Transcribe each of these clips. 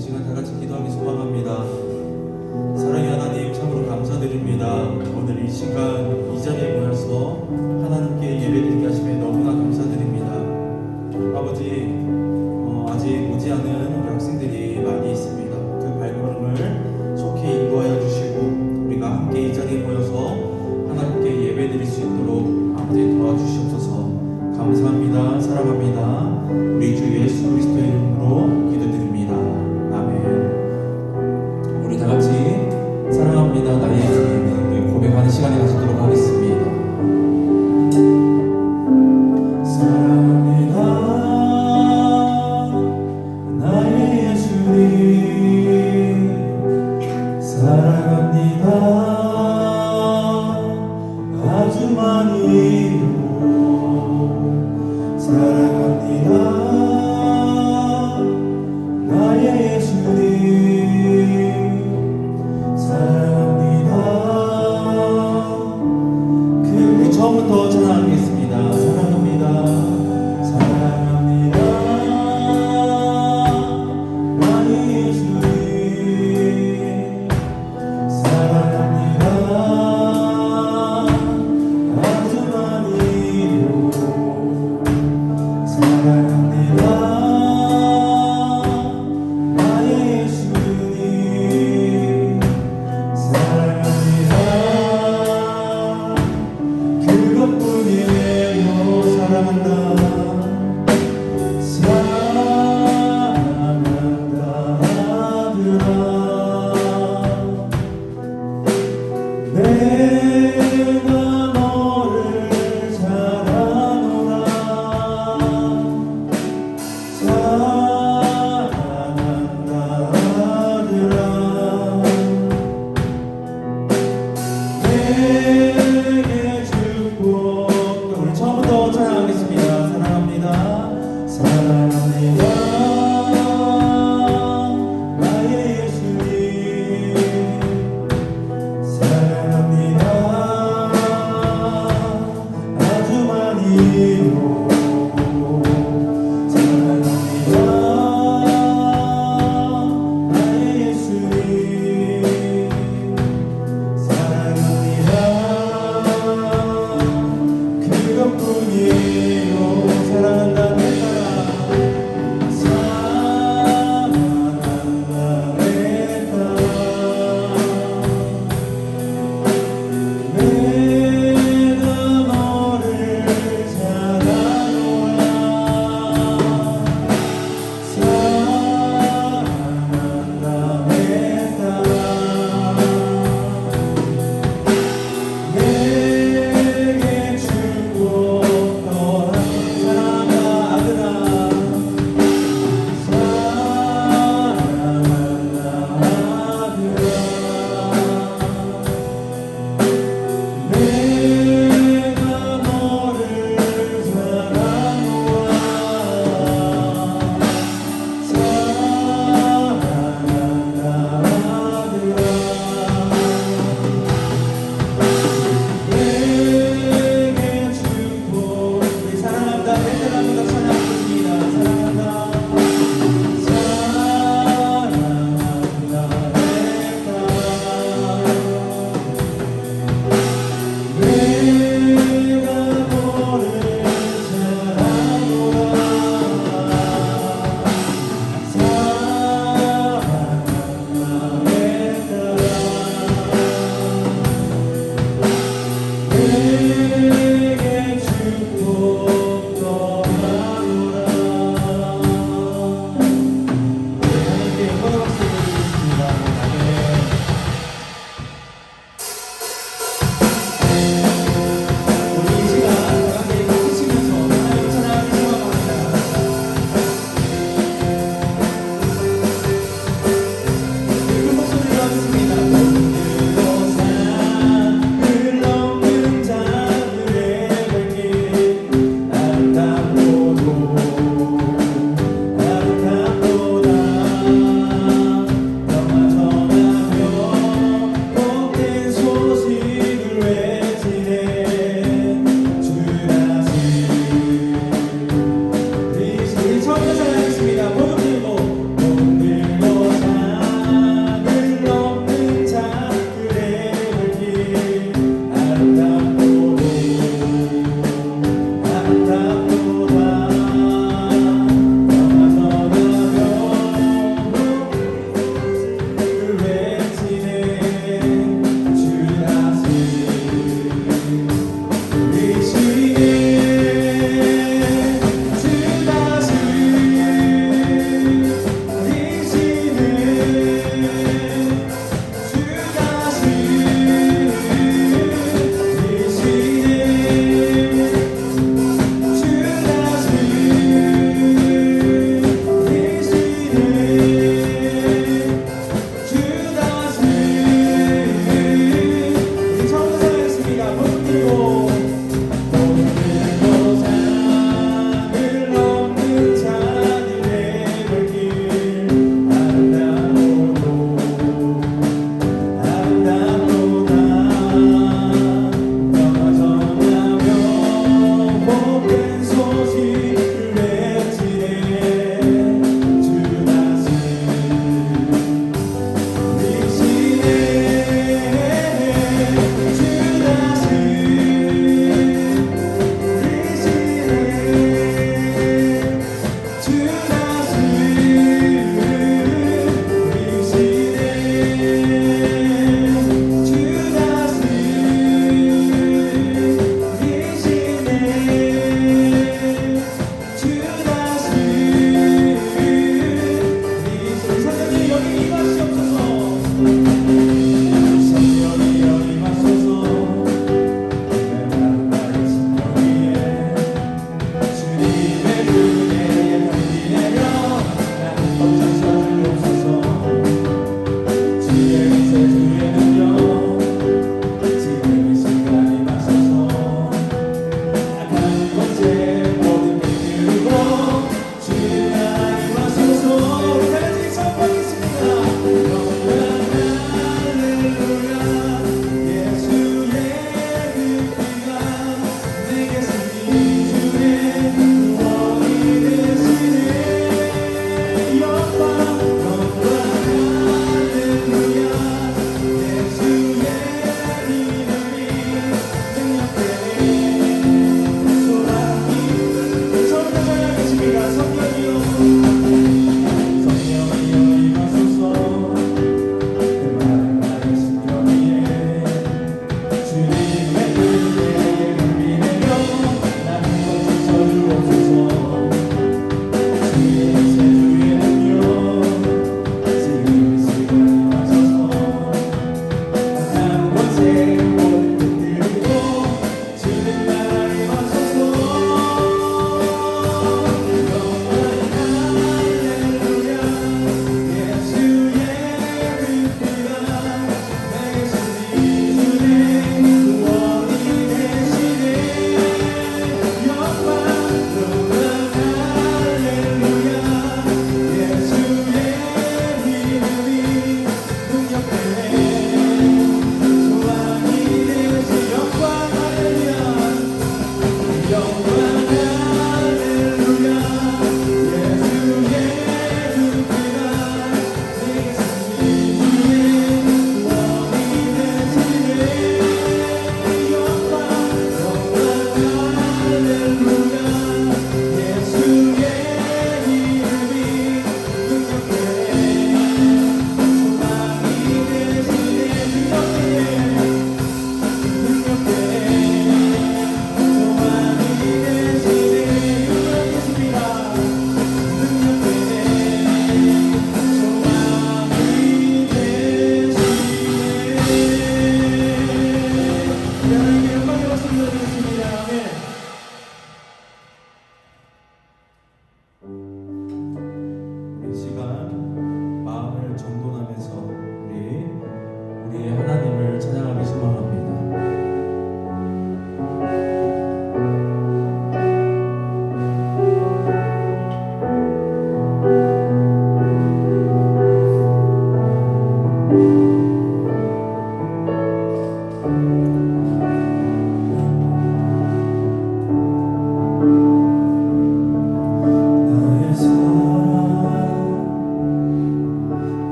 시간 다 같이 기도하기 소망합니다. 사랑의 하나님, 참으로 감사드립니다. 오늘 이 시간 이 자리에 모여서 하나님께 예배드리게 하심에 너무나 감사드립니다. 아버지, 아직 오지 않은 우리 학생들이 많이 있습니다. 그 발걸음을 좋게 인도하여 주시고 우리가 함께 이 자리에 모여서 하나님께 예배드릴 수 있도록 아버지 도와주시옵소서. 감사합니다. 사랑합니다. 우리 주 예수 그리스도의 이름으로 기도드립니다. 아멘. 우리 다 같이 사랑합니다 나의 주님 고백하는 시간이 가지도록 하겠습니다. 사랑합니다 나의 주님, 사랑합니다 아주 많이요. 사랑합니다 나의 예수님, 사랑합니다. 우리 처음부터 찬양하겠습니다. 사랑합니다 사랑합니다 나의 예수님, 사랑합니다 아주 많이요. 사랑합니다 나의 예수님, 사랑합니다 그것뿐이에요. 사랑한다 사랑한다 아들아, 내가 너를 사랑하노라. 사랑한다 아들아, 내게 축복. 우리 처음부터 찬양하겠습니다. 사랑합니다 사랑합니다 나의 예수님, 사랑합니다 아주 많이요. 사랑합니다 나의 예수님, 사랑합니다 그것뿐이에요. 사랑한다 내 사랑, 사랑한다 내 사랑, 내가 너를 사랑하노라. 사랑한다 내 사랑, 내게 축복 더하니. 사랑한다 아들아, 사랑한다 아들아, 내가 너를 사랑하노라. 사랑한다 아들아, 내게 축복. 우리 사랑한다 베테랑보다 찬양하겠습니다. 사랑한다 사랑한다 내 사랑, 내가 너를 사랑하노라. 사랑한다 내 사랑, 내게 축복 더하노라. 하나님께 영광의 박수 드리겠습니다. 아멘. 우리 이 시간 다 같이 박수치면서 하나님 찬양하기 소망합니다. 큰 목소리로 하겠습니다. 그곳 산을 넘는 자들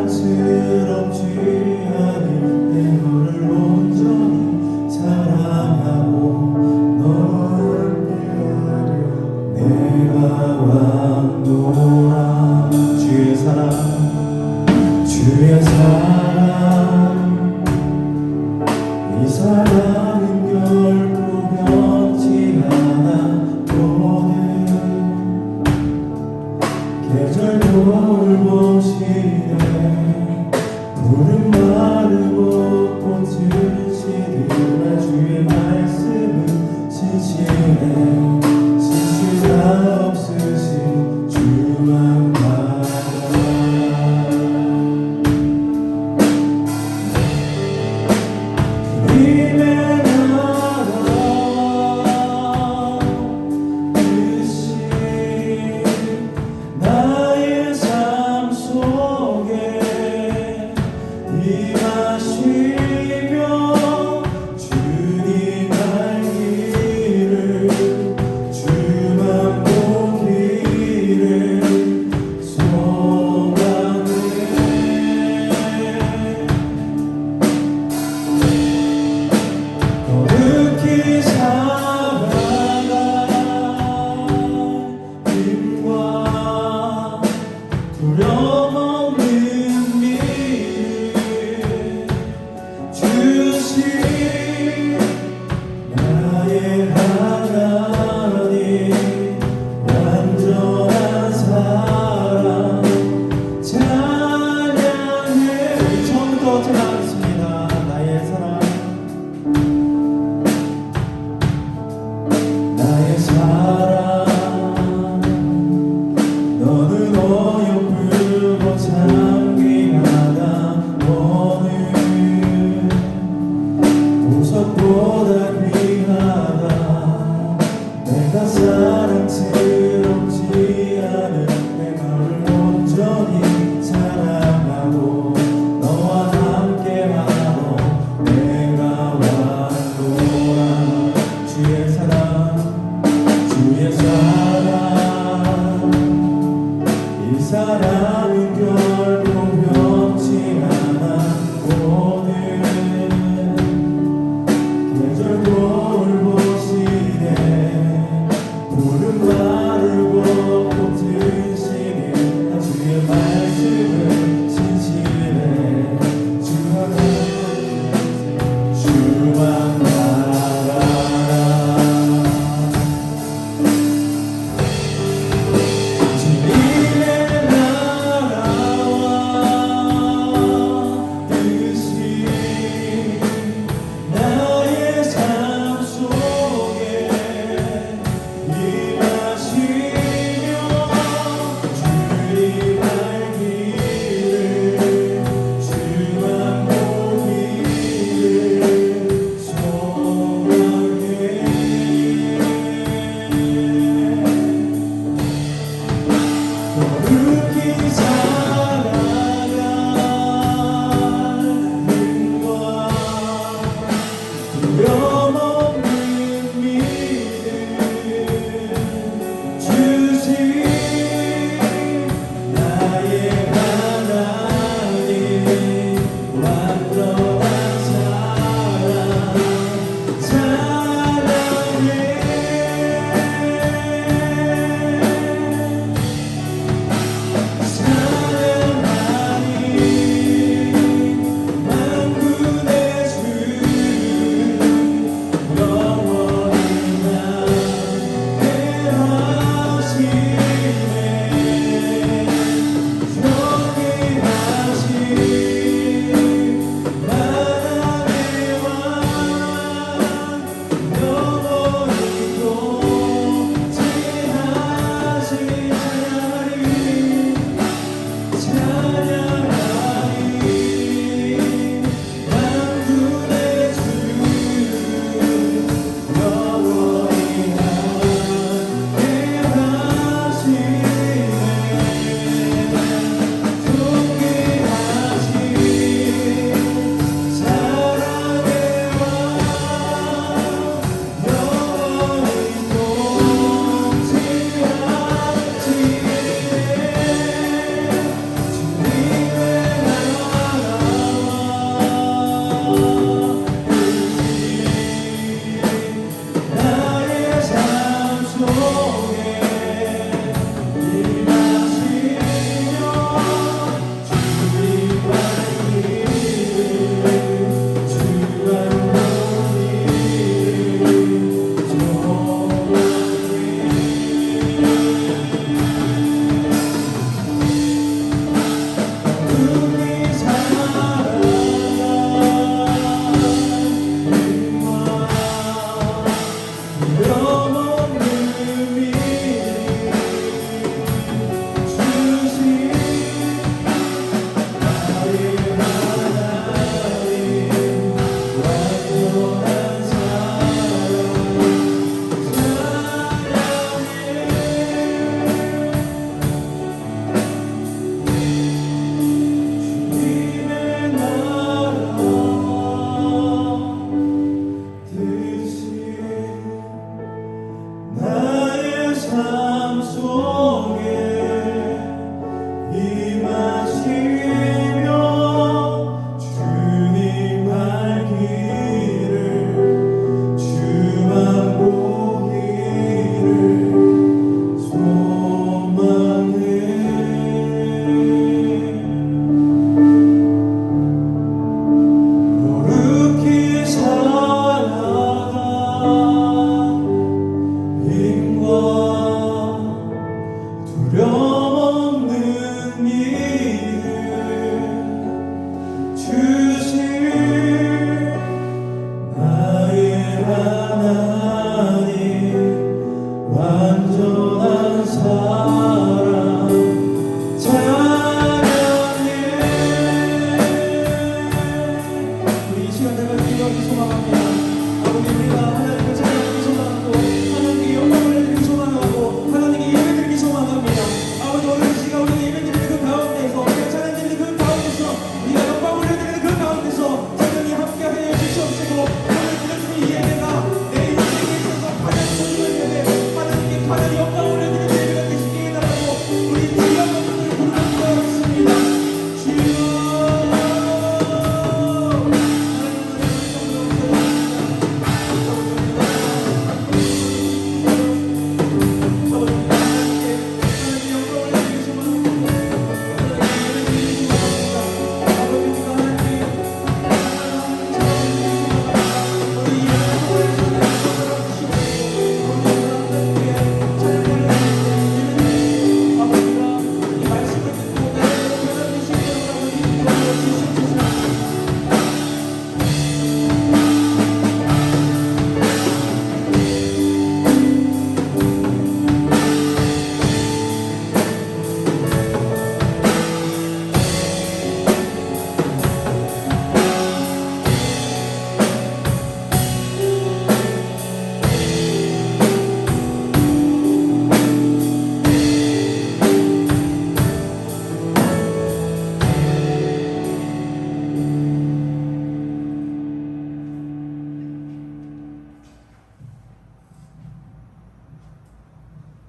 사랑스럽지 않을 때 너를 온전히 사랑하고 너와 함께하려 내가 왔노라. 주의 사랑 주의 사랑 이 사랑은 결코 변치 않아 오늘 계절 돌보시네 푸른 마르고 꽃을 시들어 주의 말씀은 지치네 실수가 없으신 주만 바라라. 주님의 나라 뜻이 나의 삶 속에 임하시며 주님 갈 길을 주만 보기를 소망해. 거룩히 살아가 힘과 두려움 없는 미를 주신 나의 하나님 완전한 사랑 찬양해. 처음부터 찬양하겠습니다. 나의 사랑 나의 사랑 너는 어여쁘고 참귀하다 오늘 보석보다 귀하다 내가 사랑스럽지 않을 때 너를 온전히 사랑하고 너와 함께하러 내가 왔노라. 주의 사랑 주의 사랑 이 사랑은 결코 변치 않아 오늘 계절 돌보시네 푸른 삶 속에 임하시며 주님 할 길을 주만 보기를 소망해. 거룩히 살아가 힘과 두려움 없는 믿음 주실 나의 하나님, 완전한 사랑 찬양해. 우리 이 시간 내가 기도하기 소망합니다. 아버지, 우리가 하나님을 찬양하기 소망하고 하나님께 영광을 드리기 소망하고 하나님께 예배드리기 소망합니다. 아버지, 오늘 이 시간 우리가 예배드리는 그 가운데서, 우리가 찬양드리는 그 가운데서, 우리가 영광을 드리는 그 가운데서 성령이 함께하여 주시옵시고, 오늘 드려주는 이 예배가 내 인생에 있어서 가장 소중한 예배, 하나님께 가장 영광을 드리는 예배가 되시기 바라고 우리 주여 한번을 부르짖습니다. 주여.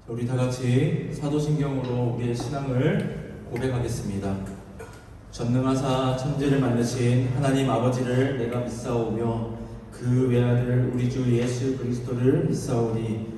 우리 다 같이 사도신경으로 우리의 신앙을 고백하겠습니다. 전능하사 천지를 만드신 하나님 아버지를 내가 믿사오며 그 외아들 우리 주 예수 그리스도를 믿사오니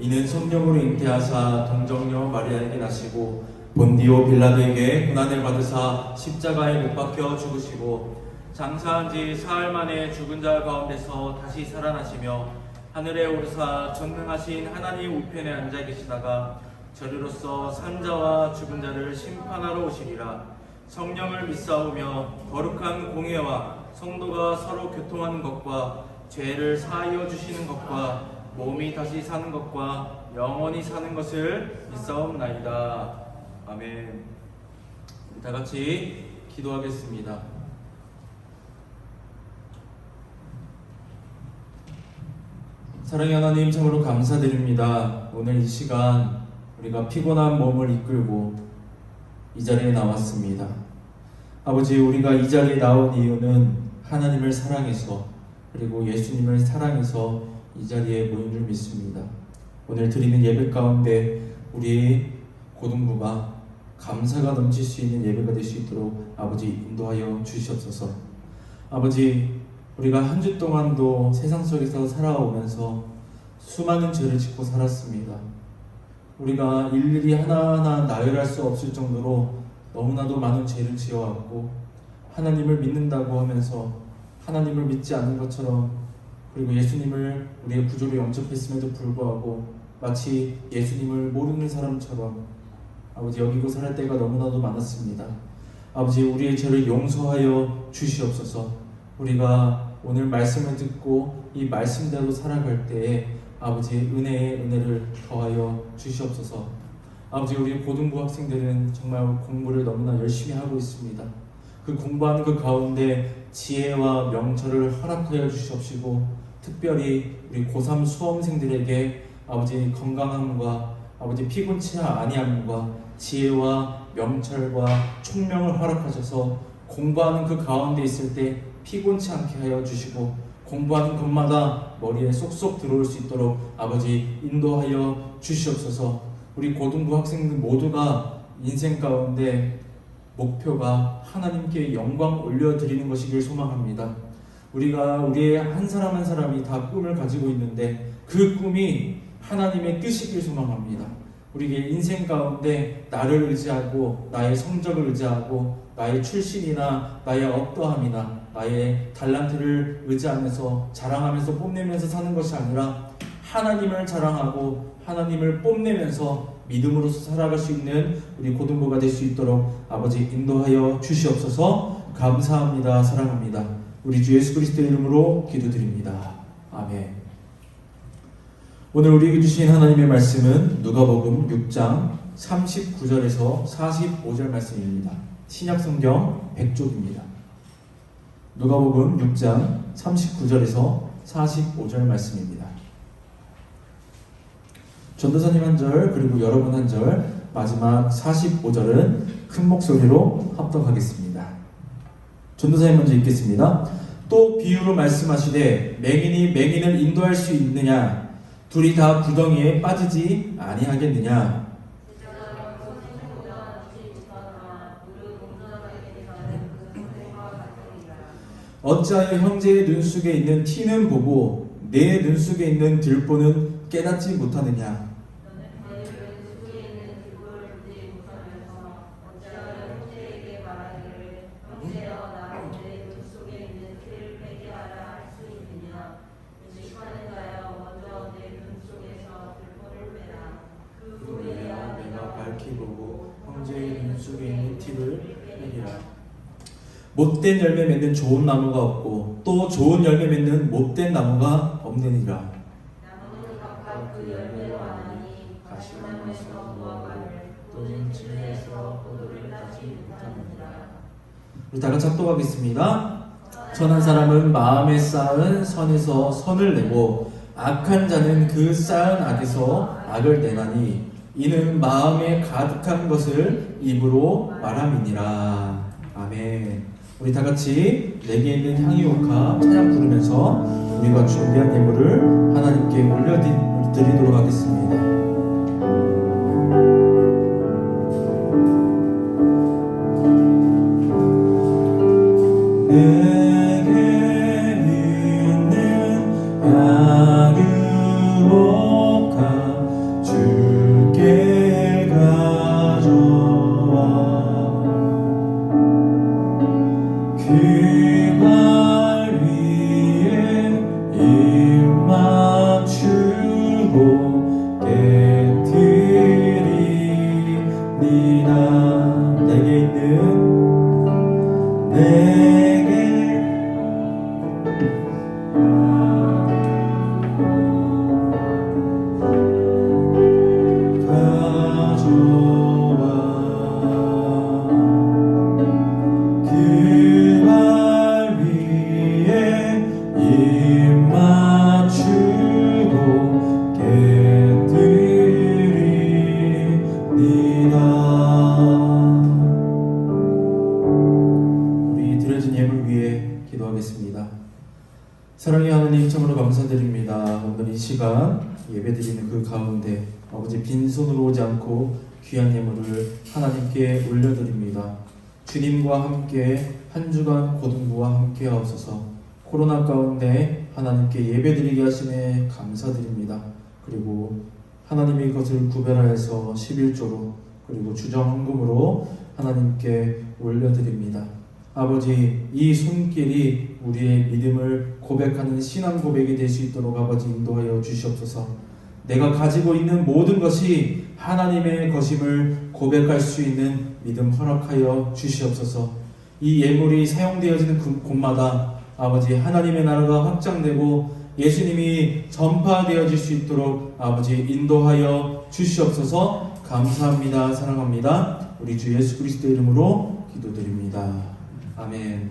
이는 성령으로 잉태하사 동정녀 마리아에게 나시고 본디오 빌라도에게 고난을 받으사 십자가에 못 박혀 죽으시고 장사한 지 사흘 만에 죽은 자 가운데서 다시 살아나시며 하늘에 오르사 전능하신 하나님 우편에 앉아 계시다가 저리로서 산자와 죽은 자를 심판하러 오시리라. 성령을 믿사오며 거룩한 공회와 성도가 서로 교통하는 것과 죄를 사하여 주시는 것과 몸이 다시 사는 것과 영원히 사는 것을 믿사옵나이다. 아멘. 우리 다 같이 기도하겠습니다. 사랑의 하나님, 참으로 감사드립니다. 오늘 이 시간 우리가 피곤한 몸을 이끌고 이 자리에 나왔습니다. 아버지, 우리가 이 자리에 나온 이유는 하나님을 사랑해서, 그리고 예수님을 사랑해서 이 자리에 모인 줄 믿습니다. 오늘 드리는 예배 가운데 우리 고등부가 감사가 넘칠 수 있는 예배가 될 수 있도록 아버지 인도하여 주시옵소서. 아버지, 우리가 한 주 동안도 세상 속에서 살아오면서 수많은 죄를 짓고 살았습니다. 우리가 일일이 하나하나 나열할 수 없을 정도로 너무나도 많은 죄를 지어왔고, 하나님을 믿는다고 하면서 하나님을 믿지 않는 것처럼, 그리고 예수님을 우리의 구조로 영접했음에도 불구하고 마치 예수님을 모르는 사람처럼 아버지 여기고 살 때가 너무나도 많았습니다. 아버지, 우리의 죄를 용서하여 주시옵소서. 우리가 오늘 말씀을 듣고 이 말씀대로 살아갈 때에 아버지 은혜의 은혜를 더하여 주시옵소서. 아버지, 우리 고등부 학생들은 정말 공부를 너무나 열심히 하고 있습니다. 그 공부하는 그 가운데 지혜와 명철을 허락하여 주시옵시고, 특별히 우리 고3 수험생들에게 아버지 건강함과 아버지 피곤치 아니함과 지혜와 명철과 총명을 허락하셔서 공부하는 그 가운데 있을 때 피곤치 않게 하여 주시고, 공부하는 것마다 머리에 쏙쏙 들어올 수 있도록 아버지 인도하여 주시옵소서. 우리 고등부 학생들 모두가 인생 가운데 목표가 하나님께 영광 올려드리는 것이길 소망합니다. 우리가 우리의 한 사람 한 사람이 다 꿈을 가지고 있는데 그 꿈이 하나님의 뜻이길 소망합니다. 우리의 인생 가운데 나를 의지하고 나의 성적을 의지하고 나의 출신이나 나의 어떠함이나 나의 달란트를 의지하면서 자랑하면서 뽐내면서 사는 것이 아니라 하나님을 자랑하고 하나님을 뽐내면서 믿음으로서 살아갈 수 있는 우리 고등부가 될 수 있도록 아버지 인도하여 주시옵소서. 감사합니다. 사랑합니다. 우리 주 예수 그리스도의 이름으로 기도드립니다. 아멘. 오늘 우리에게 주신 하나님의 말씀은 누가복음 6장 39절에서 45절 말씀입니다. 신약성경 100쪽입니다. 누가복음 6장 39절에서 45절 말씀입니다. 전도사님 한 절, 그리고 여러분 한 절, 마지막 45절은 큰 목소리로 합독하겠습니다. 전도사님 먼저 읽겠습니다. 또 비유로 말씀하시되 맹인이 맹인을 인도할 수 있느냐? 둘이 다 구덩이에 빠지지 아니하겠느냐? 어찌하여 형제의 눈 속에 있는 티는 보고 내 눈 속에 있는 들보는 깨닫지 못하느냐? 못된 열매 맺는 좋은 나무가 없고 또 좋은 열매 맺는 못된 나무가 없느니라. 나무는 각각 그 열매로 아나니 가시나무에서 무화과를 또는 들에서 포도를 따지 못하느니라. 우리 다 같이 합독하겠습니다. 선한 사람은 마음에 쌓은 선에서 선을 내고 악한 자는 그 쌓은 악에서 악을 내나니 이는 마음에 가득한 것을 입으로 말함이니라. 아멘. 우리 다 같이 내게 있는 향유옥화 찬양 부르면서 우리가 준비한 예물을 하나님께 올려드리도록 하겠습니다. 사랑의 하나님, 참으로 감사드립니다. 오늘 이 시간 예배드리는 그 가운데 아버지 빈손으로 오지 않고 귀한 예물을 하나님께 올려드립니다. 주님과 함께 한 주간 고등부와 함께 하옵소서. 코로나 가운데 하나님께 예배드리게 하심에 감사드립니다. 그리고 하나님이 그것을 구별하여서 11조로 그리고 주정헌금으로 하나님께 올려드립니다. 아버지, 이 손길이 우리의 믿음을 고백하는 신앙 고백이 될 수 있도록 아버지 인도하여 주시옵소서. 내가 가지고 있는 모든 것이 하나님의 것임을 고백할 수 있는 믿음 허락하여 주시옵소서. 이 예물이 사용되어지는 곳마다 아버지 하나님의 나라가 확장되고 예수님이 전파되어질 수 있도록 아버지 인도하여 주시옵소서. 감사합니다. 사랑합니다. 우리 주 예수 그리스도의 이름으로 기도드립니다. 아멘.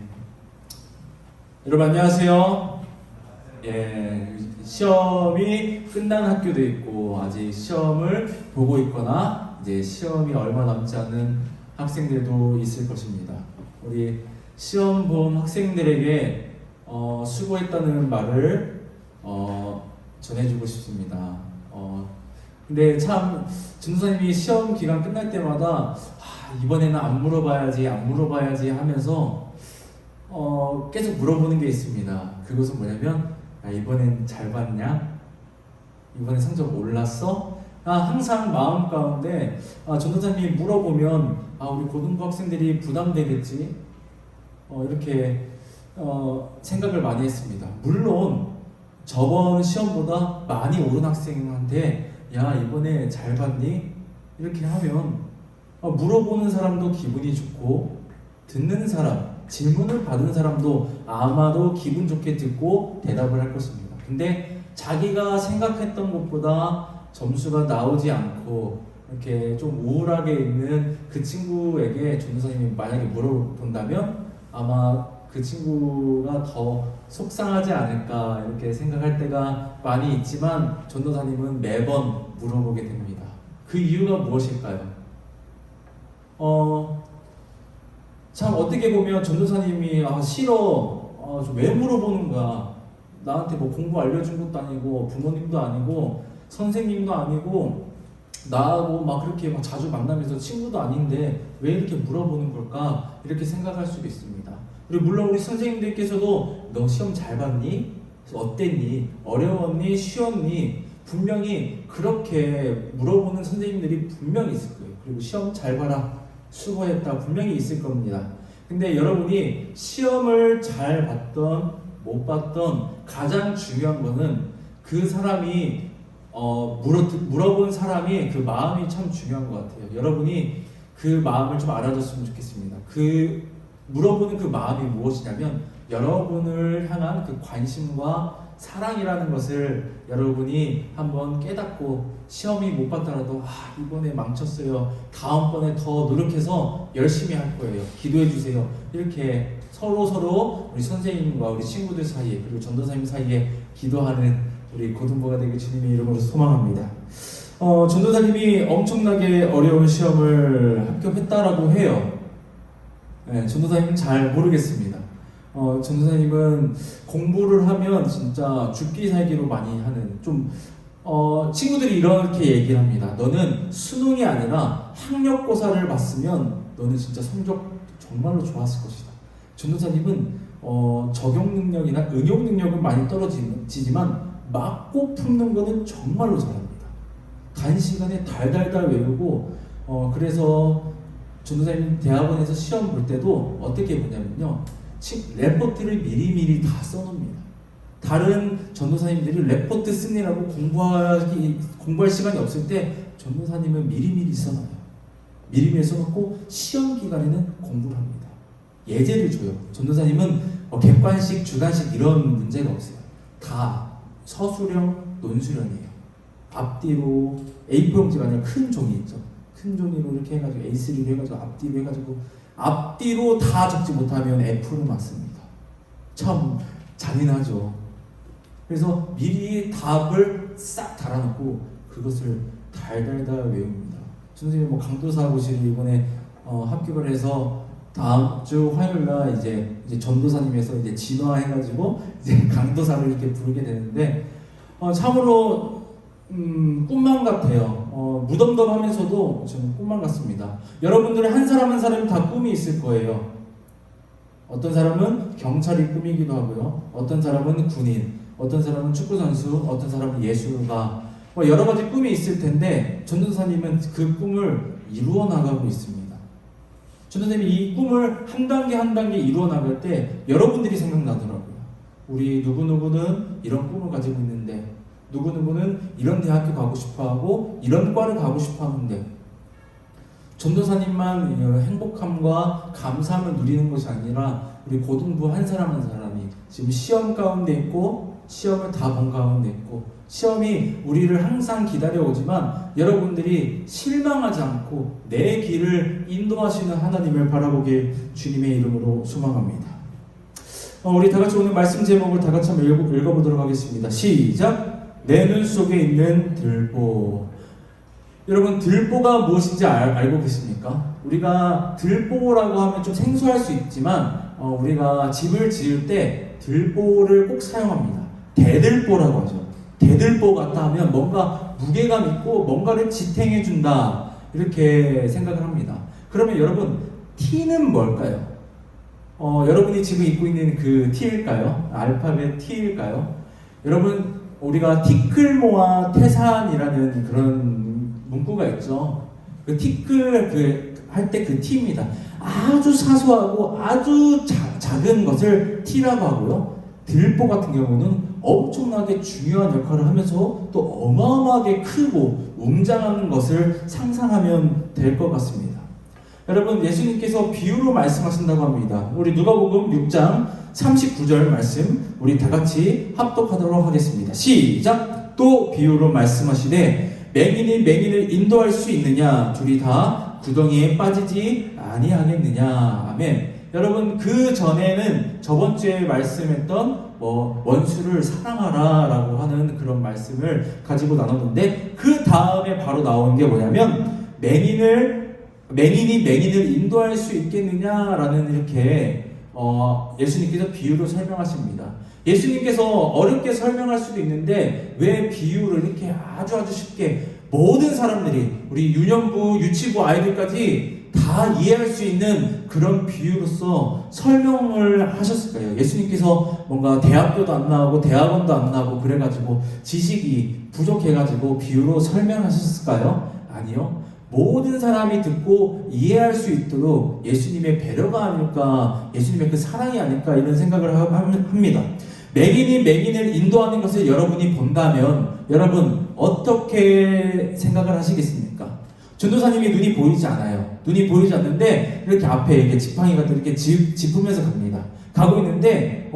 여러분 안녕하세요. 예, 시험이 끝난 학교도 있고 아직 시험을 보고 있거나 이제 시험이 얼마 남지 않은 학생들도 있을 것입니다. 우리 시험 본 학생들에게 수고했다는 말을 전해주고 싶습니다. 근데 참 전도사님이 시험 기간 끝날 때마다 이번에는 안 물어봐야지 하면서 계속 물어보는 게 있습니다. 그것은 뭐냐면 이번엔 잘 봤냐? 이번에 성적 올랐어? 항상 마음 가운데 전도사님이 물어보면 우리 고등부 학생들이 부담되겠지? 이렇게 생각을 많이 했습니다. 물론 저번 시험보다 많이 오른 학생한테 야 이번에 잘 봤니? 이렇게 하면 물어보는 사람도 기분이 좋고 듣는 사람, 질문을 받은 사람도 아마도 기분 좋게 듣고 대답을 할 것입니다. 근데 자기가 생각했던 것보다 점수가 나오지 않고 이렇게 좀 우울하게 있는 그 친구에게 전도사님이 만약에 물어본다면 아마 그 친구가 더 속상하지 않을까 이렇게 생각할 때가 많이 있지만 전도사님은 매번 물어보게 됩니다. 그 이유가 무엇일까요? 참 어떻게 보면 전도사님이 싫어 왜 물어보는가 나한테 뭐 공부 알려준 것도 아니고 부모님도 아니고 선생님도 아니고 나하고 막 그렇게 막 자주 만나면서 친구도 아닌데 왜 이렇게 물어보는 걸까 이렇게 생각할 수도 있습니다. 그리고 물론 우리 선생님들께서도 너 시험 잘 봤니? 어땠니? 어려웠니? 쉬웠니? 분명히 그렇게 물어보는 선생님들이 분명히 있을 거예요. 그리고 시험 잘 봐라 수고했다 분명히 있을 겁니다. 근데 여러분이 시험을 잘 봤던 못 봤던 가장 중요한 거는 그 사람이 물어본 사람이 그 마음이 참 중요한 것 같아요. 여러분이 그 마음을 좀 알아줬으면 좋겠습니다. 그 물어보는 그 마음이 무엇이냐면 여러분을 향한 그 관심과 사랑이라는 것을 여러분이 한번 깨닫고 시험이 못 봤더라도 이번에 망쳤어요. 다음번에 더 노력해서 열심히 할 거예요. 기도해 주세요. 이렇게 서로 우리 선생님과 우리 친구들 사이에 그리고 전도사님 사이에 기도하는 우리 고등부가 되길 주님의 이름으로 소망합니다. 전도사님이 엄청나게 어려운 시험을 합격했다라고 해요. 네, 전도사님은 잘 모르겠습니다. 전도사님은 공부를 하면 진짜 죽기 살기로 많이 하는 친구들이 이렇게 얘기를 합니다. 너는 수능이 아니라 학력고사를 봤으면 너는 진짜 성적 정말로 좋았을 것이다. 전도사님은 적용 능력이나 응용 능력은 많이 떨어지지만 맞고 푸는 거는 정말로 잘합니다. 단시간에 달달달 외우고 그래서 전도사님 대학원에서 시험 볼 때도 어떻게 보냐면요. 레포트를 미리미리 다 써놓습니다. 다른 전도사님들이 레포트 쓰느라고 공부할 시간이 없을 때 전도사님은 미리미리 써놔요. 미리미리 써놓고 시험 기간에는 공부를 합니다. 예제를 줘요. 전도사님은 객관식, 주관식 이런 문제가 없어요. 다 서술형, 논술형이에요. 앞뒤로 A4 용지가 아니라 큰 종이 있죠. 큰 종이로 이렇게 해가지고 A3로 해가지고 앞뒤로 해가지고 앞뒤로 다 적지 못하면 F로 맞습니다. 참 잔인하죠. 그래서 미리 답을 싹 달아놓고 그것을 달달달 외웁니다. 선생님 강도사고시를 이번에 합격을 해서 다음 주 화요일날 이제 전도사님에서 이제 진화해가지고 이제 강도사를 이렇게 부르게 되는데 참으로 꿈만 같아요. 무덤덤하면서도 저는 꿈만 같습니다. 여러분들의 한 사람 한 사람이 다 꿈이 있을 거예요. 어떤 사람은 경찰이 꿈이기도 하고요. 어떤 사람은 군인, 어떤 사람은 축구 선수, 어떤 사람은 예술가, 여러 가지 꿈이 있을 텐데 전도사님은 그 꿈을 이루어 나가고 있습니다. 전도사님이 이 꿈을 한 단계 한 단계 이루어 나갈 때 여러분들이 생각나더라고요. 우리 누구누구는 이런 꿈을 가지고 있는데 누구누구는 이런 대학교 가고 싶어하고 이런 과를 가고 싶어하는데 전도사님만 행복함과 감사함을 누리는 것이 아니라 우리 고등부 한 사람 한 사람이 지금 시험 가운데 있고 시험을 다 본 가운데 있고 시험이 우리를 항상 기다려오지만 여러분들이 실망하지 않고 내 길을 인도하시는 하나님을 바라보길 주님의 이름으로 소망합니다. 우리 다 같이 오늘 말씀 제목을 다 같이 한번 읽어보도록 하겠습니다. 시작! 내 눈 속에 있는 들보. 여러분 들보가 무엇인지 알고 계십니까? 우리가 들보라고 하면 좀 생소할 수 있지만 우리가 집을 지을 때 들보를 꼭 사용합니다. 대들보라고 하죠. 대들보 같다 하면 뭔가 무게감 있고 뭔가를 지탱해준다 이렇게 생각을 합니다. 그러면 여러분 T는 뭘까요? 여러분이 지금 입고 있는 그 T일까요? 알파벳 T일까요? 여러분 우리가 티끌모아 태산이라는 그런 문구가 있죠. 그 티끌 할 때 그 T입니다. 아주 사소하고 아주 작은 것을 T라고 하고요. 들보 같은 경우는 엄청나게 중요한 역할을 하면서 또 어마어마하게 크고 웅장한 것을 상상하면 될 것 같습니다. 여러분 예수님께서 비유로 말씀하신다고 합니다. 우리 누가복음 6장 39절 말씀 우리 다 같이 합독하도록 하겠습니다. 시작! 또 비유로 말씀하시되 맹인이 맹인을 인도할 수 있느냐? 둘이 다 구덩이에 빠지지 아니하겠느냐? 아멘. 여러분 그 전에는 저번 주에 말씀했던 원수를 사랑하라 라고 하는 그런 말씀을 가지고 나눴는데 그 다음에 바로 나온 게 뭐냐면 맹인이 맹인을 인도할 수 있겠느냐라는 이렇게 예수님께서 비유로 설명하십니다. 예수님께서 어렵게 설명할 수도 있는데 왜 비유를 이렇게 아주 쉽게 모든 사람들이 우리 유년부, 유치부 아이들까지 다 이해할 수 있는 그런 비유로서 설명을 하셨을까요? 예수님께서 뭔가 대학교도 안 나오고 대학원도 안 나오고 그래가지고 지식이 부족해가지고 비유로 설명하셨을까요? 아니요. 모든 사람이 듣고 이해할 수 있도록 예수님의 배려가 아닐까, 예수님의 그 사랑이 아닐까 이런 생각을 합니다. 맹인이 맹인을 인도하는 것을 여러분이 본다면 여러분 어떻게 생각을 하시겠습니까? 전도사님이 눈이 보이지 않아요. 눈이 보이지 않는데 이렇게 앞에 이렇게 지팡이가 이렇게 짚으면서 갑니다. 가고 있는데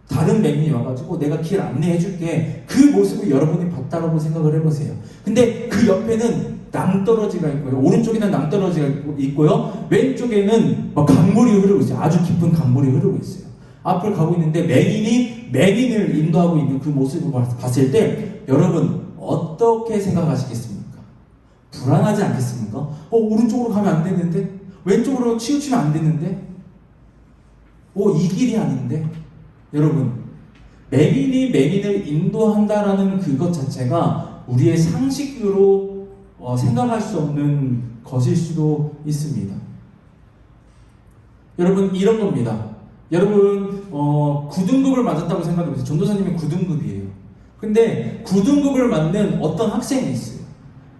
다른 맹인이 와가지고 내가 길 안내해줄게. 그 모습을 여러분이 봤다라고 생각을 해보세요. 근데 그 옆에는 낭떠러지가 있고요. 오른쪽에는 낭떠러지가 있고요. 왼쪽에는 강물이 흐르고 있어요. 아주 깊은 강물이 흐르고 있어요. 앞을 가고 있는데 맹인이 맹인을 인도하고 있는 그 모습을 봤을 때 여러분 어떻게 생각하시겠습니까? 불안하지 않겠습니까? 오른쪽으로 가면 안 되는데? 왼쪽으로 치우치면 안 되는데? 이 길이 아닌데? 여러분 맹인이 맹인을 인도한다라는 그것 자체가 우리의 상식으로 생각할 수 없는 것일 수도 있습니다. 여러분 이런 겁니다. 여러분 9등급을 맞았다고 생각해보세요. 전도사님이 9등급이에요. 근데 9등급을 맞는 어떤 학생이 있어요.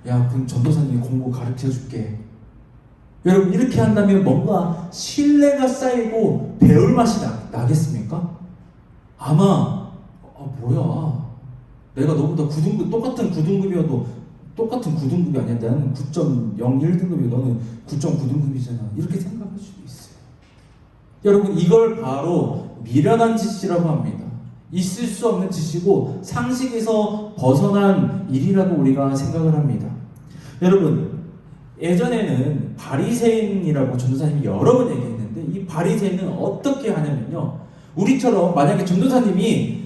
야, 그럼 전도사님이 공부 가르쳐줄게. 여러분 이렇게 한다면 뭔가 신뢰가 쌓이고 배울 맛이 나겠습니까? 아마 뭐야 내가 너보다 9등급 똑같은 9등급이어도 똑같은 9등급이 아니야. 나는 9.01등급이고 너는 9.9등급이잖아. 이렇게 생각할 수도 있어요. 여러분 이걸 바로 미련한 짓이라고 합니다. 있을 수 없는 짓이고 상식에서 벗어난 일이라고 우리가 생각을 합니다. 여러분 예전에는 바리새인이라고 전도사님이 여러 번 얘기했는데 이 바리새인은 어떻게 하냐면요. 우리처럼 만약에 전도사님이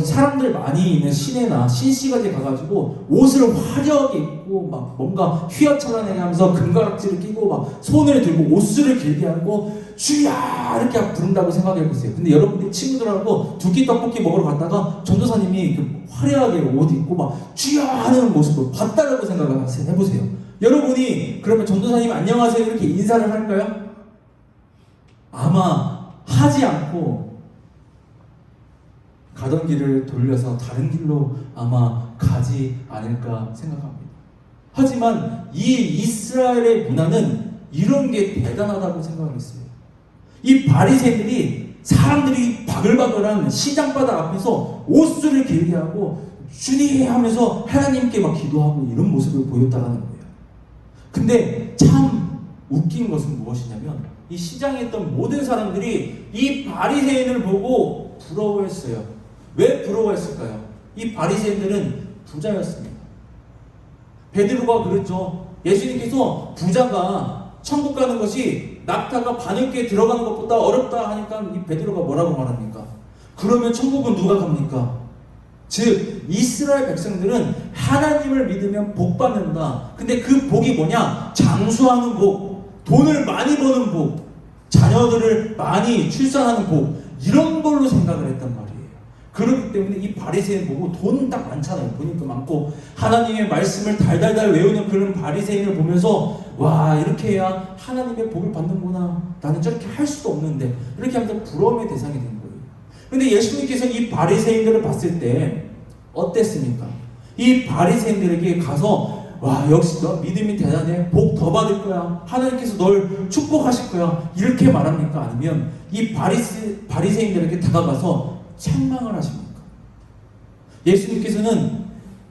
사람들 많이 있는 시내나 신시가지에 가가지고 옷을 화려하게 입고 막 뭔가 휘어차게 하면서 금가락지를 끼고 막 손을 들고 옷술을 길게 하고 주야 이렇게 부른다고 생각해보세요. 근데 여러분들 친구들하고 두끼 떡볶이 먹으러 갔다가 전도사님이 그 화려하게 옷 입고 막 주야 하는 모습을 봤다라고 생각을 해보세요. 여러분이 그러면 전도사님 안녕하세요 이렇게 인사를 할까요? 아마 하지 않고 가던 길을 돌려서 다른 길로 아마 가지 않을까 생각합니다. 하지만 이 이스라엘의 문화는 이런 게 대단하다고 생각을 했어요. 이 바리새인들이 사람들이 바글바글한 시장바닥 앞에서 옷술을 길게 하고 주님 하면서 하나님께 막 기도하고 이런 모습을 보였다는 거예요. 근데 참 웃긴 것은 무엇이냐면 이 시장에 있던 모든 사람들이 이 바리새인을 보고 부러워했어요. 왜 부러워했을까요? 이 바리새인들은 부자였습니다. 베드로가 그랬죠. 예수님께서 부자가 천국 가는 것이 낙타가 바늘귀에 들어가는 것보다 어렵다 하니까 이 베드로가 뭐라고 말합니까? 그러면 천국은 누가 갑니까? 즉 이스라엘 백성들은 하나님을 믿으면 복 받는다. 근데 그 복이 뭐냐? 장수하는 복, 돈을 많이 버는 복, 자녀들을 많이 출산하는 복, 이런 걸로 생각을 했단 말이에요. 그렇기 때문에 이 바리새인 보고 돈 딱 많잖아요. 보니까 많고 하나님의 말씀을 달달달 외우는 그런 바리새인을 보면서 와, 이렇게 해야 하나님의 복을 받는구나. 나는 저렇게 할 수도 없는데, 이렇게 하면서 부러움의 대상이 된 거예요. 근데 예수님께서 이 바리새인들을 봤을 때 어땠습니까? 이 바리새인들에게 가서 와, 역시 너 믿음이 대단해. 복 더 받을 거야. 하나님께서 널 축복하실 거야. 이렇게 말합니까? 아니면 이 바리새인들에게 다가가서 책망을 하십니까? 예수님께서는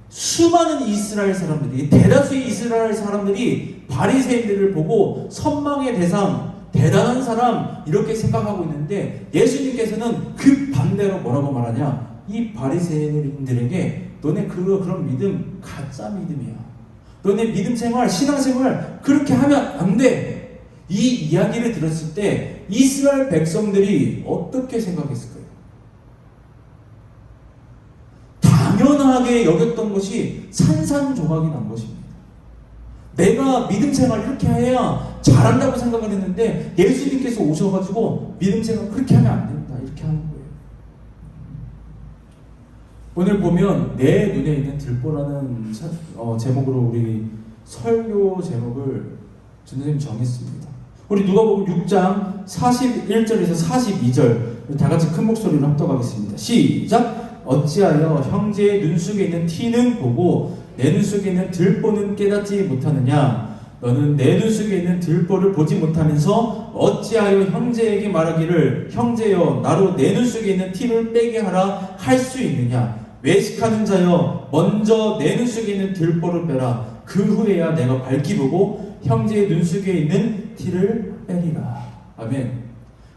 수많은 이스라엘 사람들이, 대다수의 이스라엘 사람들이 바리새인들을 보고 선망의 대상, 대단한 사람 이렇게 생각하고 있는데, 예수님께서는 그 반대로 뭐라고 말하냐? 이 바리새인들에게 너네 그런 믿음 가짜 믿음이야. 너네 믿음 생활, 신앙 생활 그렇게 하면 안 돼. 이 이야기를 들었을 때 이스라엘 백성들이 어떻게 생각했을까요? 당연하게 여겼던 것이 산산조각이 난 것입니다. 내가 믿음 생활 이렇게 해야 잘한다고 생각을 했는데 예수님께서 오셔가지고 믿음 생활 그렇게 하면 안 된다. 이렇게 하는 거예요. 오늘 보면 내 눈에 있는 들보라는 제목으로 우리 설교 제목을 전도사님 정했습니다. 우리 누가복음 6장 41절에서 42절 다 같이 큰 목소리로 합독하겠습니다. 시작! 어찌하여 형제의 눈 속에 있는 티는 보고 내 눈 속에 있는 들보는 깨닫지 못하느냐? 너는 내 눈 속에 있는 들보를 보지 못하면서 어찌하여 형제에게 말하기를 형제여 나로 내 눈 속에 있는 티를 빼게 하라 할 수 있느냐? 외식하는 자여 먼저 내 눈 속에 있는 들보를 빼라. 그 후에야 내가 밝히 보고 형제의 눈 속에 있는 티를 빼리라. 아멘.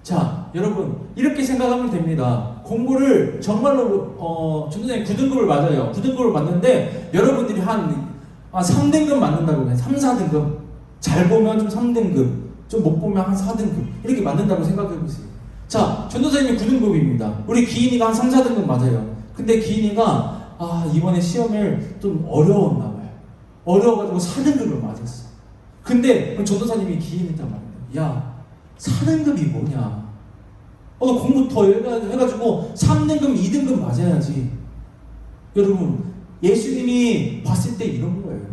자, 여러분 이렇게 생각하면 됩니다. 공부를 정말로 전도사님 9등급을 맞아요. 9등급을 맞는데 여러분들이 한 3등급 맞는다고 해요. 3, 4등급. 잘 보면 좀 3등급, 좀 못 보면 한 4등급 이렇게 맞는다고 생각해 보세요. 자, 전도사님이 9등급입니다. 우리 기인이가 한 3, 4등급 맞아요. 근데 기인이가 이번에 시험을 좀 어려웠나 봐요. 어려워가지고 4등급을 맞았어. 근데 전도사님이 기인이다 말이에요. 야, 4등급이 뭐냐? 너 공부 더 해가지고 3등급, 2등급 맞아야지. 여러분, 예수님이 봤을 때 이런 거예요.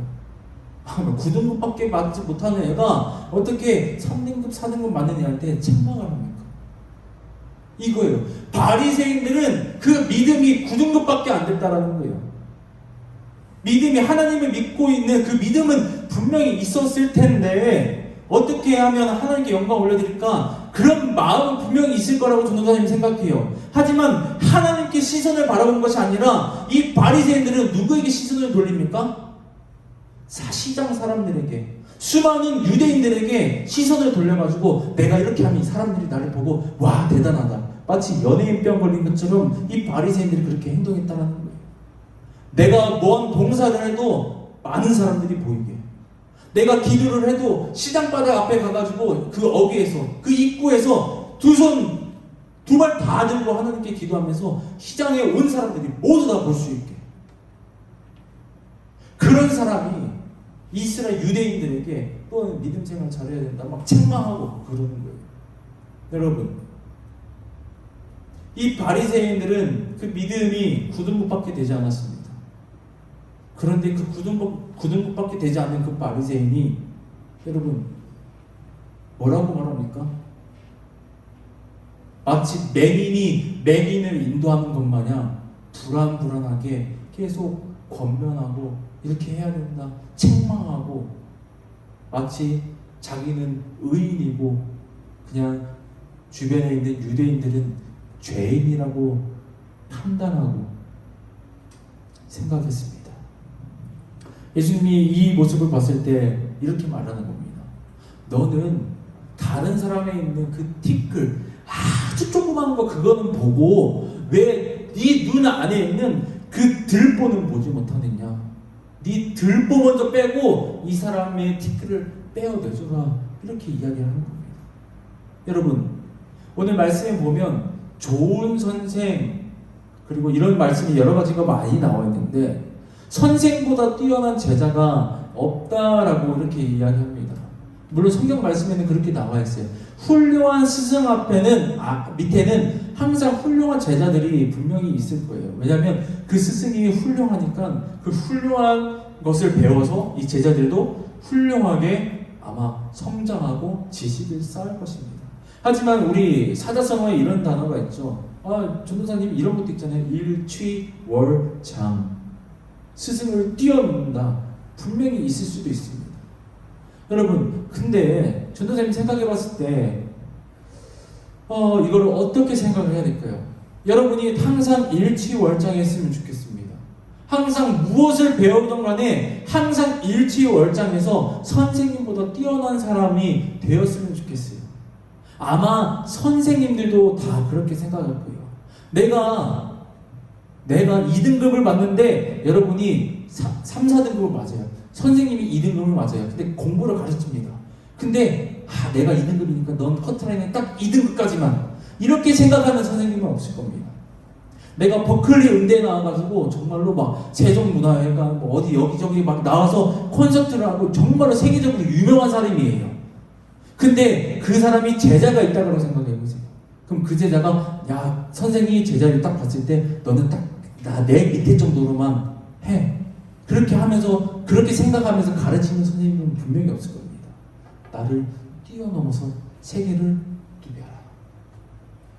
9등급밖에 맞지 못하는 애가 어떻게 3등급, 4등급 맞는 애한테 책망을 합니까? 이거예요. 바리새인들은 그 믿음이 9등급밖에 안 됐다라는 거예요. 믿음이 하나님을 믿고 있는 그 믿음은 분명히 있었을 텐데 어떻게 하면 하나님께 영광 올려드릴까? 그런 마음은 분명히 있을 거라고 전도사님이 생각해요. 하지만 하나님께 시선을 바라본 것이 아니라 이 바리새인들은 누구에게 시선을 돌립니까? 시장 사람들에게, 수많은 유대인들에게 시선을 돌려가지고 내가 이렇게 하면 이 사람들이 나를 보고 와 대단하다. 마치 연예인병 걸린 것처럼 이 바리새인들이 그렇게 행동했다는 거예요. 내가 뭔 봉사를 해도 많은 사람들이 보이게, 내가 기도를 해도 시장바닥 앞에 가가지고 그 어귀에서, 그 입구에서 두 손, 두 발 다 들고 하나님께 기도하면서 시장에 온 사람들이 모두 다 볼 수 있게. 그런 사람이 이스라엘 유대인들에게 또 믿음 생활 잘해야 된다 막 책망하고 그러는 거예요. 여러분, 이 바리새인들은 그 믿음이 9등급밖에 되지 않았습니다. 그런데 그 9등급밖에 되지 않는 그 바리새인이 여러분 뭐라고 말합니까? 마치 맹인이 맹인을 인도하는 것 마냥 불안불안하게 계속 권면하고 이렇게 해야 된다 책망하고, 마치 자기는 의인이고 그냥 주변에 있는 유대인들은 죄인이라고 판단하고 생각했습니다. 예수님이 이 모습을 봤을 때 이렇게 말하는 겁니다. 너는 다른 사람에 있는 그 티끌 아주 조그만 거 그거는 보고 왜 네 눈 안에 있는 그 들보는 보지 못하느냐? 네 들보 먼저 빼고 이 사람의 티끌을 떼어내줘라. 이렇게 이야기하는 겁니다. 여러분, 오늘 말씀에 보면 좋은 선생, 그리고 이런 말씀이 여러 가지가 많이 나와 있는데 선생보다 뛰어난 제자가 없다라고 이렇게 이야기합니다. 물론 성경 말씀에는 그렇게 나와 있어요. 훌륭한 스승 앞에는 밑에는 항상 훌륭한 제자들이 분명히 있을 거예요. 왜냐하면 그 스승이 훌륭하니까 그 훌륭한 것을 배워서 이 제자들도 훌륭하게 아마 성장하고 지식을 쌓을 것입니다. 하지만 우리 사자성어에 이런 단어가 있죠. 전도사님 이런 것도 있잖아요. 일취월장. 스승을 뛰어넘는다. 분명히 있을 수도 있습니다. 여러분, 근데 전도사님 생각해 봤을 때 이걸 어떻게 생각을 해야 될까요? 여러분이 항상 일취월장했으면 좋겠습니다. 항상 무엇을 배우던 간에 항상 일취월장해서 선생님보다 뛰어난 사람이 되었으면 좋겠어요. 아마 선생님들도 다 그렇게 생각할 거예요. 내가 2등급을 받는데 여러분이 3, 4등급을 맞아요. 선생님이 2등급을 맞아요. 근데 공부를 가르칩니다. 근데 내가 2등급이니까 넌 커트라인에 딱 2등급까지만 이렇게 생각하는 선생님은 없을 겁니다. 내가 버클리 음대에 나와가지고 정말로 막 세종문화회관 어디 여기저기 막 나와서 콘서트를 하고 정말로 세계적으로 유명한 사람이에요. 근데 그 사람이 제자가 있다고 생각해보세요. 그럼 그 제자가 선생님이 제자를 딱 봤을 때 너는 딱 내 밑에 정도로만 해. 그렇게 하면서 그렇게 생각하면서 가르치는 선생님은 분명히 없을 겁니다. 나를 뛰어넘어서 세계를 누벼라.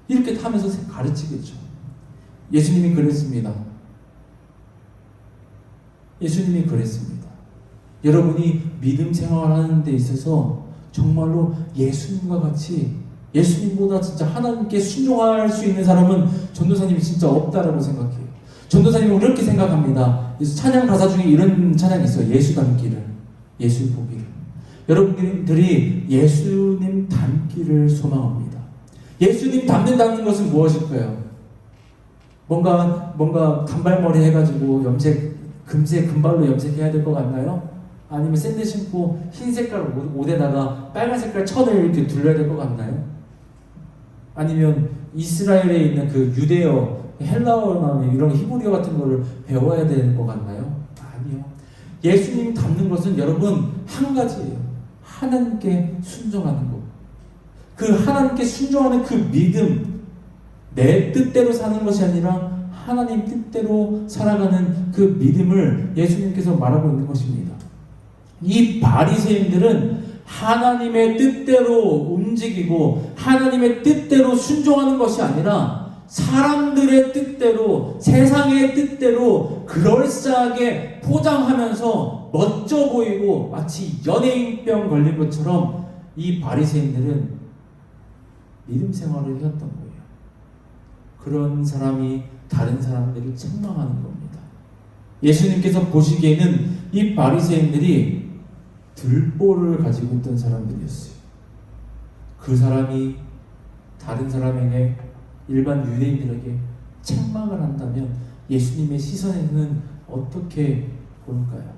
이렇게 하면서 가르치겠죠. 예수님이 그랬습니다. 예수님이 그랬습니다. 여러분이 믿음 생활하는 데 있어서 정말로 예수님과 같이 예수님보다 진짜 하나님께 순종할 수 있는 사람은 전도사님이 진짜 없다라고 생각해요. 전도사님은 그렇게 생각합니다. 그래서 찬양 가사 중에 이런 찬양이 있어요. 예수 닮기를, 예수 보기를. 여러분들이 예수님 닮기를 소망합니다. 예수님 닮는다는 것은 무엇일까요? 뭔가 단발머리 해가지고 금색 금발로 염색해야 될 것 같나요? 아니면 샌들 신고 흰 색깔 옷에다가 빨간 색깔 천을 이렇게 둘러야 될 것 같나요? 아니면 이스라엘에 있는 그 유대어, 헬라어나 이런 히브리어 같은 거를 배워야 되는 것 같나요? 아니요. 예수님 닮는 것은 여러분 한 가지예요. 하나님께 순종하는 것. 그 하나님께 순종하는 그 믿음, 내 뜻대로 사는 것이 아니라 하나님 뜻대로 살아가는 그 믿음을 예수님께서 말하고 있는 것입니다. 이 바리새인들은 하나님의 뜻대로 움직이고 하나님의 뜻대로 순종하는 것이 아니라 사람들의 뜻대로, 세상의 뜻대로 그럴싸하게 포장하면서 멋져 보이고 마치 연예인병 걸린 것처럼 이 바리새인들은 믿음 생활을 해왔던 거예요. 그런 사람이 다른 사람들을 책망하는 겁니다. 예수님께서 보시기에는 이 바리새인들이 들보를 가지고 있던 사람들이었어요. 그 사람이 다른 사람에게 일반 유대인들에게 책망을 한다면 예수님의 시선에는 어떻게 보일까요?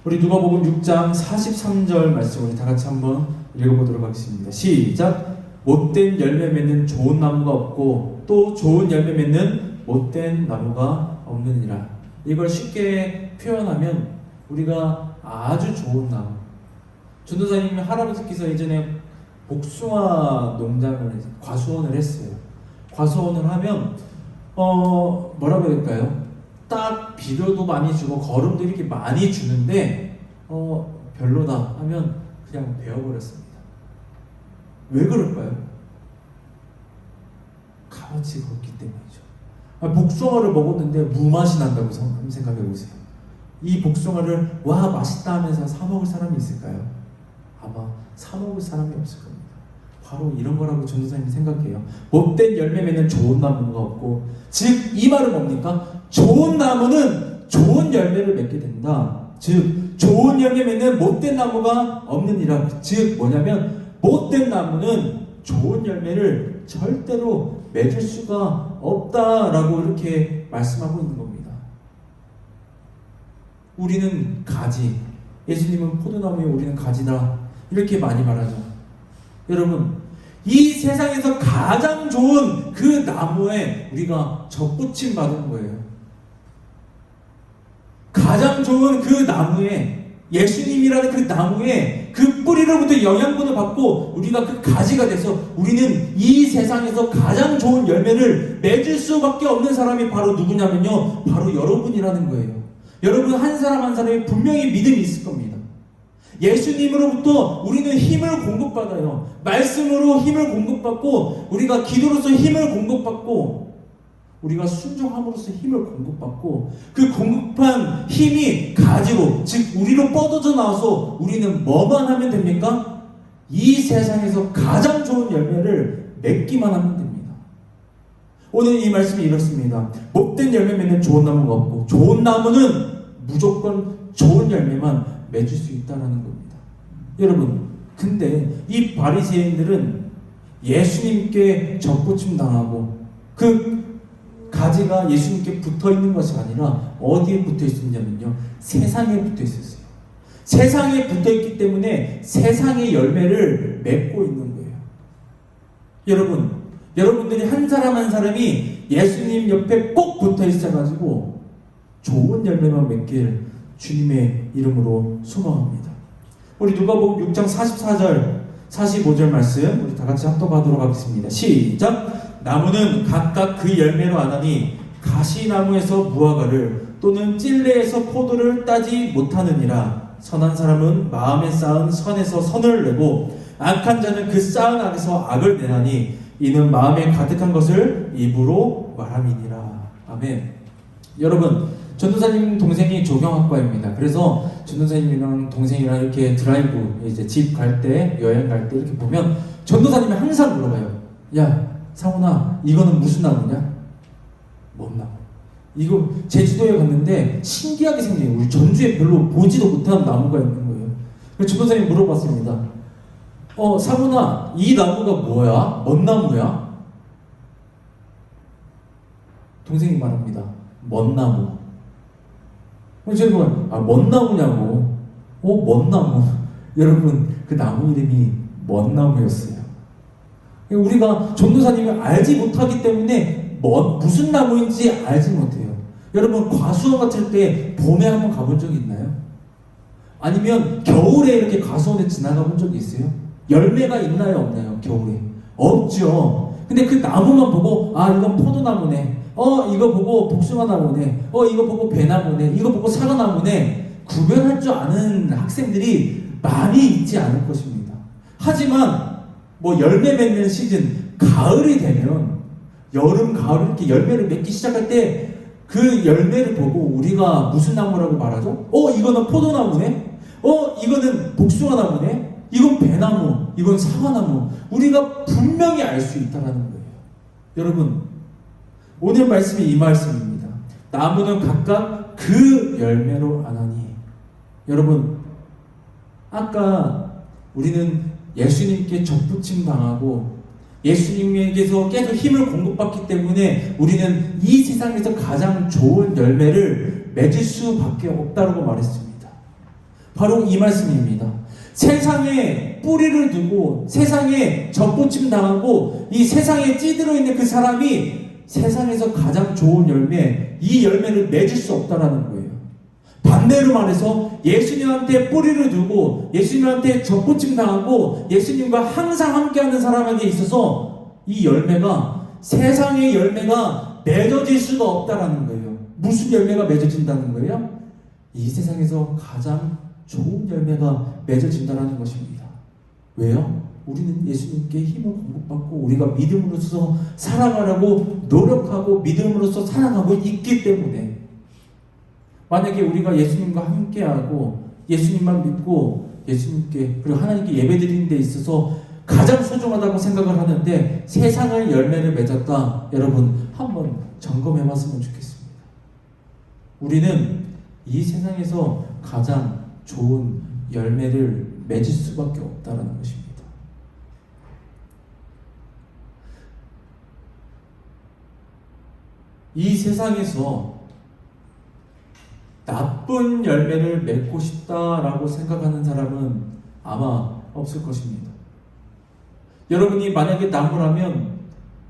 우리 누가복음 6장 43절 말씀 우리 다 같이 한번 읽어보도록 하겠습니다. 시작! 못된 열매 맺는 좋은 나무가 없고 또 좋은 열매 맺는 못된 나무가 없느니라. 이걸 쉽게 표현하면 우리가 아주 좋은 나무. 전도사님 할아버지께서 예전에 복숭아 농장을 과수원을 했어요. 과수원을 하면 뭐라고 해야 될까요? 딱 비료도 많이 주고 거름도 이렇게 많이 주는데 별로다 하면 그냥 베어버렸습니다. 왜 그럴까요? 값어치가 없기 때문이죠. 복숭아를 먹었는데 무맛이 난다고 생각해 보세요. 이 복숭아를 와 맛있다 하면서 사 먹을 사람이 있을까요? 아마 사 먹을 사람이 없을 겁니다. 바로 이런 거라고 전도사님이 생각해요. 못된 열매 맺는 좋은 나무가 없고, 즉 이 말은 뭡니까? 좋은 나무는 좋은 열매를 맺게 된다. 즉 좋은 열매 맺는 못된 나무가 없느니라. 즉 뭐냐면 못된 나무는 좋은 열매를 절대로 맺을 수가 없다라고 이렇게 말씀하고 있는 겁니다. 우리는 가지, 예수님은 포도나무에 우리는 가지다 이렇게 많이 말하죠. 여러분, 이 세상에서 가장 좋은 그 나무에 우리가 접붙임 받은 거예요. 가장 좋은 그 나무에, 예수님이라는 그 나무에 그 뿌리로부터 영양분을 받고 우리가 그 가지가 돼서 우리는 이 세상에서 가장 좋은 열매를 맺을 수밖에 없는 사람이 바로 누구냐면요, 바로 여러분이라는 거예요. 여러분 한 사람 한 사람이 분명히 믿음이 있을 겁니다. 예수님으로부터 우리는 힘을 공급받아요. 말씀으로 힘을 공급받고, 우리가 기도로서 힘을 공급받고, 우리가 순종함으로써 힘을 공급받고, 그 공급한 힘이 가지로, 즉 우리로 뻗어져 나와서 우리는 뭐만 하면 됩니까? 이 세상에서 가장 좋은 열매를 맺기만 하면 됩니다. 오늘 이 말씀이 이렇습니다. 못된 열매 맺는 좋은 나무가 없고, 좋은 나무는 무조건 좋은 열매만 맺을 수 있다는 겁니다. 여러분, 근데 이 바리새인들은 예수님께 접붙임 당하고 그 가지가 예수님께 붙어 있는 것이 아니라 어디에 붙어 있었냐면요, 세상에 붙어 있었어요. 세상에 붙어 있기 때문에 세상의 열매를 맺고 있는 거예요. 여러분들이 한 사람 한 사람이 예수님 옆에 꼭 붙어 있어가지고 좋은 열매만 맺길 주님의 이름으로 소망합니다. 우리 누가복음 6장 44절 45절 말씀 우리 다 같이 합독하도록 하겠습니다. 시작. 나무는 각각 그 열매로 아나니 가시나무에서 무화과를 또는 찔레에서 포도를 따지 못하느니라. 선한 사람은 마음에 쌓은 선에서 선을 내고 악한 자는 그 쌓은 악에서 악을 내나니 이는 마음에 가득한 것을 입으로 말함이니라. 아멘. 여러분, 전도사님 동생이 조경학과입니다. 그래서 전도사님이랑 동생이랑 이렇게 드라이브, 이제 집 갈 때, 여행 갈 때 이렇게 보면 전도사님이 항상 물어봐요. 야, 상훈아, 이거는 무슨 나무냐? 뭔 나무? 이거 제주도에 갔는데 신기하게 생긴, 우리 전주에 별로 보지도 못한 나무가 있는 거예요. 그래서 전도사님이 물어봤습니다. 상훈아, 이 나무가 뭐야? 뭔 나무야? 동생이 말합니다. 먼 나무. 제가 뭔 나무냐고. 뭔 나무. 여러분, 그 나무 이름이 먼 나무였어요. 우리가 전도사님을 알지 못하기 때문에 무슨 나무인지 알지 못해요. 여러분, 과수원 같을 때 봄에 한번 가본 적이 있나요? 아니면 겨울에 이렇게 과수원에 지나가 본 적이 있어요? 열매가 있나요, 없나요? 겨울에 없죠. 근데 그 나무만 보고 이건 포도나무네, 이거 보고 복숭아나무네, 이거 보고 배나무네, 이거 보고 사과나무네, 구별할 줄 아는 학생들이 많이 있지 않을 것입니다. 하지만 열매 맺는 시즌, 가을이 되면, 여름, 가을 이렇게 열매를 맺기 시작할 때 그 열매를 보고 우리가 무슨 나무라고 말하죠? 이거는 포도나무네? 이거는 복숭아나무네? 이건 배나무, 이건 사과나무. 우리가 분명히 알 수 있다는 거예요. 여러분, 오늘 말씀이 이 말씀입니다. 나무는 각각 그 열매로 아나니. 여러분, 아까 우리는 예수님께 접붙임 당하고 예수님에게서 계속 힘을 공급받기 때문에 우리는 이 세상에서 가장 좋은 열매를 맺을 수밖에 없다고 말했습니다. 바로 이 말씀입니다. 세상에 뿌리를 두고 세상에 접붙임 당하고 이 세상에 찌들어 있는 그 사람이 세상에서 가장 좋은 열매, 이 열매를 맺을 수 없다는 거예요. 반대로 말해서 예수님한테 뿌리를 두고 예수님한테 접붙임 당하고 예수님과 항상 함께하는 사람에게 있어서 이 열매가, 세상의 열매가 맺어질 수가 없다는 거예요. 무슨 열매가 맺어진다는 거예요? 이 세상에서 가장 좋은 열매가 맺어진다는 것입니다. 왜요? 우리는 예수님께 힘을 공급받고 우리가 믿음으로써 살아가려고 노력하고 믿음으로써 살아가고 있기 때문에, 만약에 우리가 예수님과 함께하고 예수님만 믿고 예수님께 그리고 하나님께 예배드리는 데 있어서 가장 소중하다고 생각을 하는데 세상의 열매를 맺었다, 여러분 한번 점검해 봤으면 좋겠습니다. 우리는 이 세상에서 가장 좋은 열매를 맺을 수밖에 없다는 것입니다. 이 세상에서 나쁜 열매를 맺고 싶다라고 생각하는 사람은 아마 없을 것입니다. 여러분이 만약에 나무라면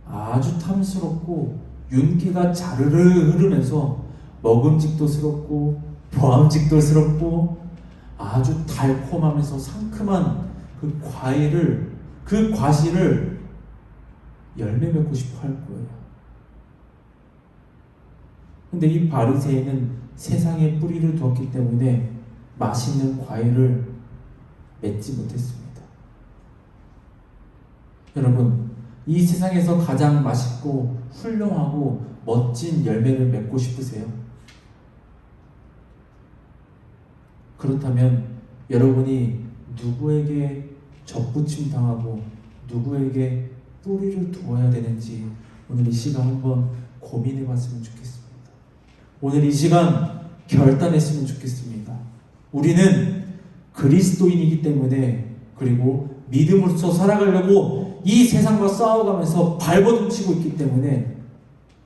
아주 탐스럽고 윤기가 자르르 흐르면서 먹음직도 스럽고 보암직도스럽고 아주 달콤하면서 상큼한 그 과실을 열매 맺고 싶어 할 거예요. 근데 이 바리새인은 세상에 뿌리를 두었기 때문에 맛있는 과일을 맺지 못했습니다. 여러분, 이 세상에서 가장 맛있고 훌륭하고 멋진 열매를 맺고 싶으세요? 그렇다면 여러분이 누구에게 접붙임 당하고 누구에게 뿌리를 두어야 되는지 오늘 이 시간 한번 고민해 봤으면 좋겠습니다. 오늘 이 시간 결단했으면 좋겠습니다. 우리는 그리스도인이기 때문에, 그리고 믿음으로서 살아가려고 이 세상과 싸워가면서 발버둥치고 있기 때문에,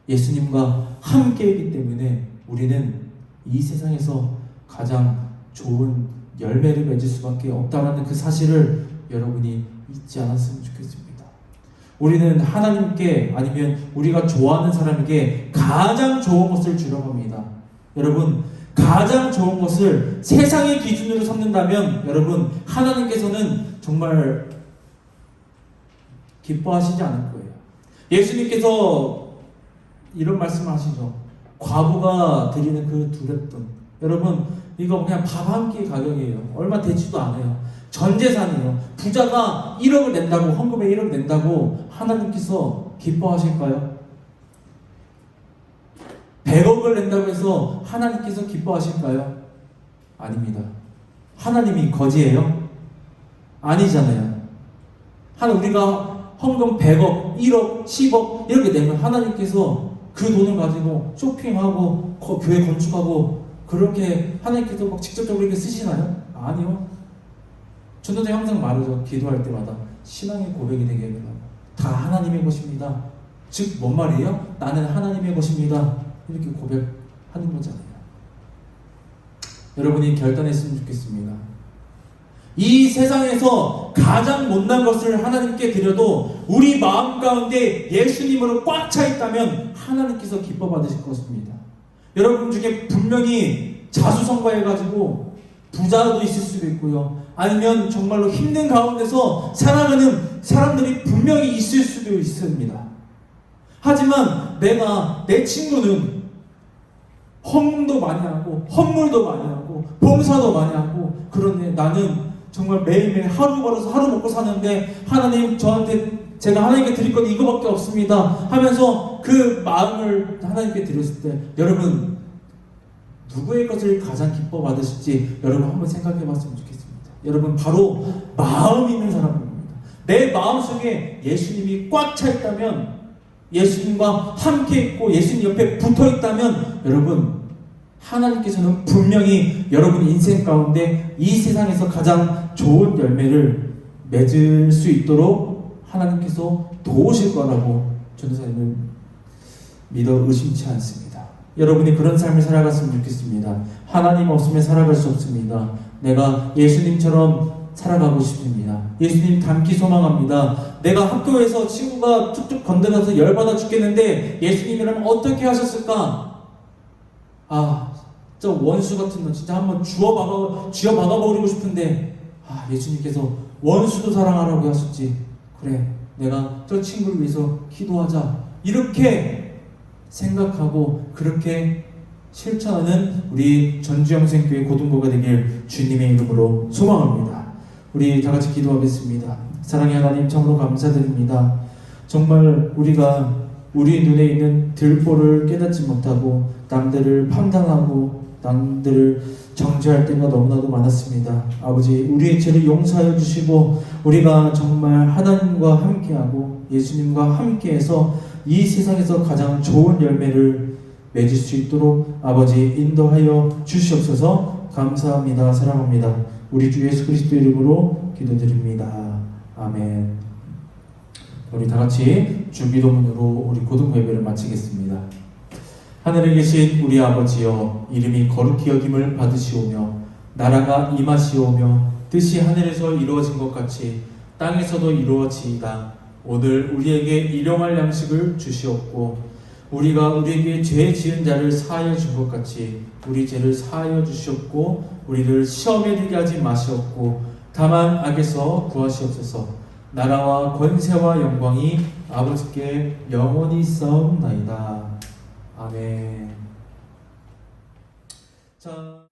예수님과 함께이기 때문에 우리는 이 세상에서 가장 좋은 열매를 맺을 수밖에 없다라는 그 사실을 여러분이 잊지 않았으면 좋겠습니다. 우리는 하나님께, 아니면 우리가 좋아하는 사람에게 가장 좋은 것을 주려고 합니다. 여러분, 가장 좋은 것을 세상의 기준으로 삼는다면 여러분, 하나님께서는 정말 기뻐하시지 않을 거예요. 예수님께서 이런 말씀을 하시죠. 과부가 드리는 그 두 뎁돈, 여러분 이거 그냥 밥 한 끼 가격이에요. 얼마 되지도 않아요. 전 재산이에요. 부자가 1억을 낸다고, 헌금에 1억 낸다고 하나님께서 기뻐하실까요? 100억을 낸다고 해서 하나님께서 기뻐하실까요? 아닙니다. 하나님이 거지예요? 아니잖아요. 우리가 헌금 100억, 1억, 10억 이렇게 내면 하나님께서 그 돈을 가지고 쇼핑하고 교회 건축하고 그렇게 하나님께서 막 직접적으로 이렇게 쓰시나요? 아니요. 전도자 항상 말하죠. 기도할 때마다 신앙의 고백이 되게 해달라고. 다 하나님의 것입니다. 즉 뭔 말이에요? 나는 하나님의 것입니다. 이렇게 고백하는 거잖아요. 여러분이 결단했으면 좋겠습니다. 이 세상에서 가장 못난 것을 하나님께 드려도 우리 마음 가운데 예수님으로 꽉 차 있다면 하나님께서 기뻐 받으실 것입니다. 여러분 중에 분명히 자수성가해가지고 부자도 있을 수도 있고요. 아니면 정말로 힘든 가운데서 살아가는 사람들이 분명히 있을 수도 있습니다. 하지만 내 친구는 헌금도 많이 하고 헌물도 많이 하고 봉사도 많이 하고, 그런데 나는 정말 매일매일 하루 벌어서 하루 먹고 사는데 하나님 저한테, 제가 하나님께 드릴 건 이거밖에 없습니다 하면서 그 마음을 하나님께 드렸을 때 여러분 누구의 것을 가장 기뻐 받으실지 여러분 한번 생각해 봤으면 좋겠습니다. 여러분 바로 마음 있는 사람입니다. 내 마음속에 예수님이 꽉 차 있다면, 예수님과 함께 있고 예수님 옆에 붙어 있다면 여러분 하나님께서는 분명히 여러분 인생 가운데 이 세상에서 가장 좋은 열매를 맺을 수 있도록 하나님께서 도우실 거라고 전도사님은 믿어 의심치 않습니다. 여러분이 그런 삶을 살아갔으면 좋겠습니다. 하나님 없으면 살아갈 수 없습니다. 내가 예수님처럼 살아가고 싶습니다. 예수님 닮기 소망합니다. 내가 학교에서 친구가 툭툭 건드려서 열받아 죽겠는데 예수님이라면 어떻게 하셨을까? 저 원수 같은 놈 진짜 한번 쥐어 박아버리고 싶은데 예수님께서 원수도 사랑하라고 하셨지. 그래, 내가 저 친구를 위해서 기도하자. 이렇게 생각하고 그렇게 실천하는 우리 전주영생교회 고등부가 되길 주님의 이름으로 소망합니다. 우리 다 같이 기도하겠습니다. 사랑의 하나님, 참으로 감사드립니다. 정말 우리가 우리 눈에 있는 들보를 깨닫지 못하고 남들을 판단하고 남들을 정죄할 때가 너무나도 많았습니다. 아버지, 우리의 죄를 용서하여 주시고 우리가 정말 하나님과 함께하고 예수님과 함께해서 이 세상에서 가장 좋은 열매를 맺을 수 있도록 아버지 인도하여 주시옵소서. 감사합니다. 사랑합니다. 우리 주 예수 그리스도 이름으로 기도드립니다. 아멘. 우리 다 같이 주기도문으로 우리 고등부 예배를 마치겠습니다. 하늘에 계신 우리 아버지여, 이름이 거룩히 여김을 받으시오며 나라가 임하시오며 뜻이 하늘에서 이루어진 것 같이 땅에서도 이루어지이다. 오늘 우리에게 일용할 양식을 주시옵고 우리가 우리에게 죄 지은 자를 사하여 준 것 같이 우리 죄를 사하여 주셨고 우리를 시험에 들게 하지 마시옵고 다만 악에서 구하시옵소서. 나라와 권세와 영광이 아버지께 영원히 있사옵나이다. 아멘. 자.